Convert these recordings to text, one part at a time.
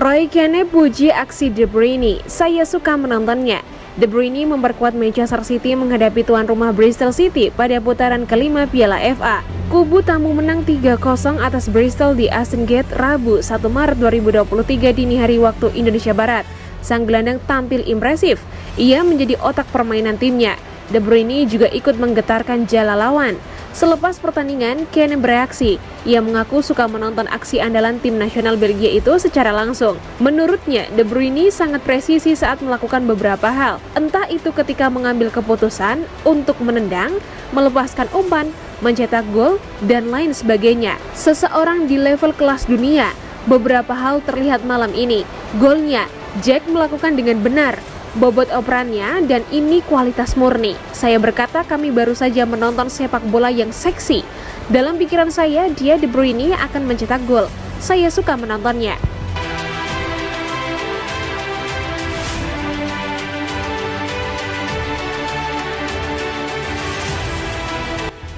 Roy Keane puji aksi De Bruyne, saya suka menontonnya. De Bruyne memperkuat Manchester City menghadapi tuan rumah Bristol City pada putaran kelima Piala FA. Kubu tamu menang 3-0 atas Bristol di Ashton Gate Rabu 1 Maret 2023 dini hari waktu Indonesia Barat. Sang gelandang tampil impresif, ia menjadi otak permainan timnya. De Bruyne juga ikut menggetarkan jala lawan. Selepas pertandingan, Keane bereaksi. Ia mengaku suka menonton aksi andalan tim nasional Belgia itu secara langsung. Menurutnya, De Bruyne sangat presisi saat melakukan beberapa hal. Entah itu ketika mengambil keputusan untuk menendang, melepaskan umpan, mencetak gol, dan lain sebagainya. Seseorang di level kelas dunia, beberapa hal terlihat malam ini. Golnya, Jack melakukan dengan benar. Bobot operannya, dan ini kualitas murni. Saya berkata kami baru saja menonton sepak bola yang seksi. Dalam pikiran saya, dia De Bruyne akan mencetak gol. Saya suka menontonnya.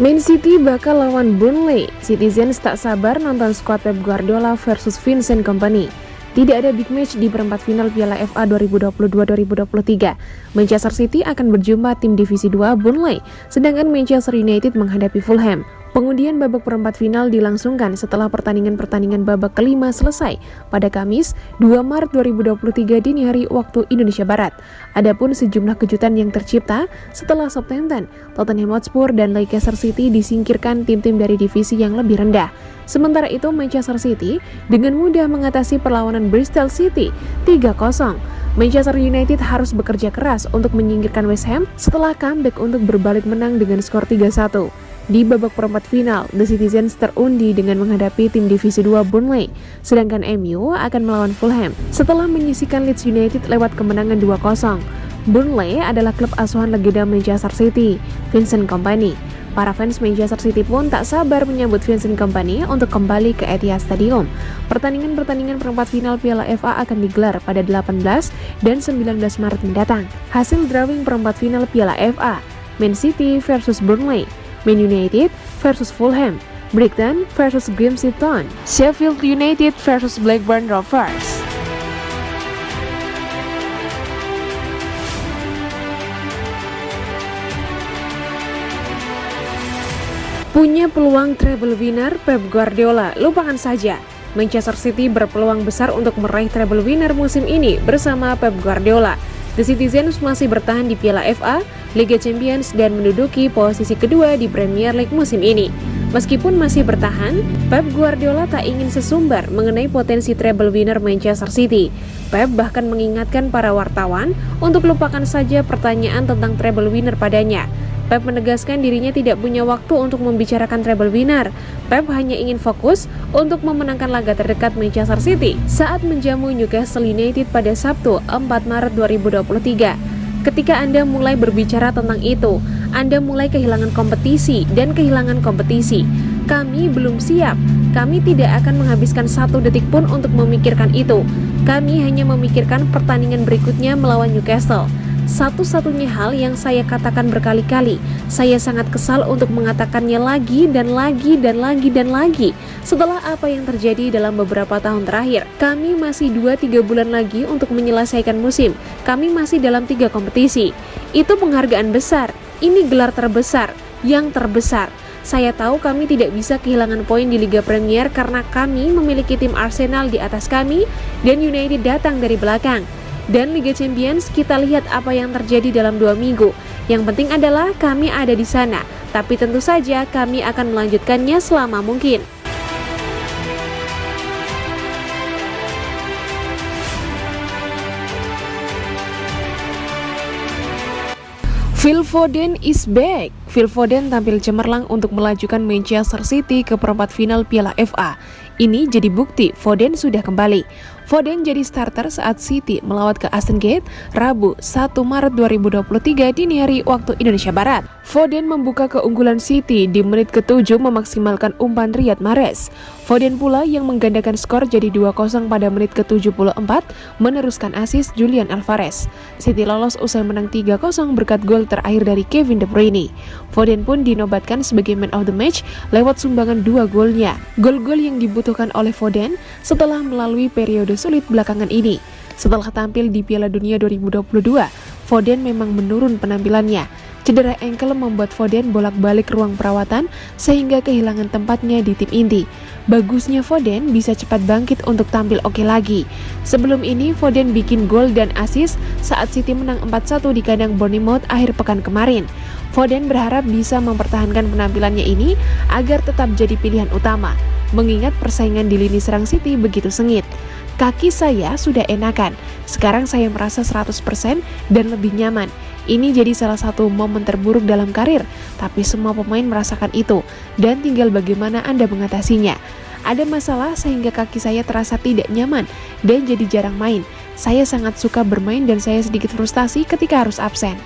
Man City bakal lawan Burnley. Citizens tak sabar nonton skuad Pep Guardiola versus Vincent Kompany. Tidak ada big match di perempat final Piala FA 2022-2023. Manchester City akan berjumpa tim Divisi 2 Burnley, sedangkan Manchester United menghadapi Fulham. Pengundian babak perempat final dilangsungkan setelah pertandingan-pertandingan babak kelima selesai pada Kamis 2 Maret 2023 dini hari waktu Indonesia Barat. Adapun sejumlah kejutan yang tercipta setelah Southampton, Tottenham Hotspur, dan Leicester City disingkirkan tim-tim dari divisi yang lebih rendah. Sementara itu Manchester City dengan mudah mengatasi perlawanan Bristol City 3-0. Manchester United harus bekerja keras untuk menyingkirkan West Ham setelah comeback untuk berbalik menang dengan skor 3-1. Di babak perempat final, The Citizens terundi dengan menghadapi tim Divisi 2 Burnley, sedangkan MU akan melawan Fulham setelah menyisihkan Leeds United lewat kemenangan 2-0. Burnley adalah klub asuhan legenda Manchester City, Vincent Kompany. Para fans Manchester City pun tak sabar menyambut Vincent Kompany untuk kembali ke Etihad Stadium. Pertandingan-pertandingan perempat final Piala FA akan digelar pada 18 dan 19 Maret mendatang. Hasil drawing perempat final Piala FA: Man City versus Burnley, Man United versus Fulham, Brighton versus Grimsby Town, Sheffield United versus Blackburn Rovers. Punya peluang treble winner Pep Guardiola, lupakan saja. Manchester City berpeluang besar untuk meraih treble winner musim ini bersama Pep Guardiola. The Citizens masih bertahan di Piala FA, Liga Champions, dan menduduki posisi kedua di Premier League musim ini. Meskipun masih bertahan, Pep Guardiola tak ingin sesumbar mengenai potensi treble winner Manchester City. Pep bahkan mengingatkan para wartawan untuk lupakan saja pertanyaan tentang treble winner padanya. Pep menegaskan dirinya tidak punya waktu untuk membicarakan treble winner. Pep hanya ingin fokus untuk memenangkan laga terdekat Manchester City saat menjamu Newcastle United pada Sabtu 4 Maret 2023. Ketika Anda mulai berbicara tentang itu, Anda mulai kehilangan kompetisi dan kehilangan kompetisi. Kami belum siap. Kami tidak akan menghabiskan 1 detik pun untuk memikirkan itu. Kami hanya memikirkan pertandingan berikutnya melawan Newcastle. Satu-satunya hal yang saya katakan berkali-kali, saya sangat kesal untuk mengatakannya lagi dan lagi dan lagi dan lagi. Setelah apa yang terjadi dalam beberapa tahun terakhir, kami masih 2-3 bulan lagi untuk menyelesaikan musim. Kami masih dalam 3 kompetisi. Itu penghargaan besar. Ini gelar terbesar, yang terbesar. Saya tahu kami tidak bisa kehilangan poin di Liga Premier karena kami memiliki tim Arsenal di atas kami dan United datang dari belakang. Dan Liga Champions, kita lihat apa yang terjadi dalam 2 minggu. Yang penting adalah kami ada di sana. Tapi tentu saja kami akan melanjutkannya selama mungkin. Phil Foden is back. Phil Foden tampil cemerlang untuk melajukan Manchester City ke perempat final Piala FA. Ini jadi bukti Foden sudah kembali. Foden jadi starter saat City melawat ke Ashton Gate Rabu 1 Maret 2023 dini hari waktu Indonesia Barat. Foden membuka keunggulan City di menit ke-7 memaksimalkan umpan Riyad Mahrez. Foden pula yang menggandakan skor jadi 2-0 pada menit ke-74 meneruskan assist Julian Alvarez. City lolos usai menang 3-0 berkat gol terakhir dari Kevin De Bruyne. Foden pun dinobatkan sebagai man of the match lewat sumbangan 2 golnya. Gol-gol yang dibutuhkan oleh Foden setelah melalui periode sulit belakangan ini. Setelah tampil di Piala Dunia 2022, Foden memang menurun penampilannya. Cedera ankle membuat Foden bolak-balik ruang perawatan sehingga kehilangan tempatnya di tim inti. Bagusnya Foden bisa cepat bangkit untuk tampil oke lagi. Sebelum ini Foden bikin gol dan assist saat City menang 4-1 di kandang Bournemouth akhir pekan kemarin. Foden berharap bisa mempertahankan penampilannya ini agar tetap jadi pilihan utama, mengingat persaingan di lini serang City begitu sengit. Kaki saya sudah enakan, sekarang saya merasa 100% dan lebih nyaman. Ini jadi salah satu momen terburuk dalam karir, tapi semua pemain merasakan itu, dan tinggal bagaimana Anda mengatasinya. Ada masalah sehingga kaki saya terasa tidak nyaman dan jadi jarang main. Saya sangat suka bermain dan saya sedikit frustasi ketika harus absen.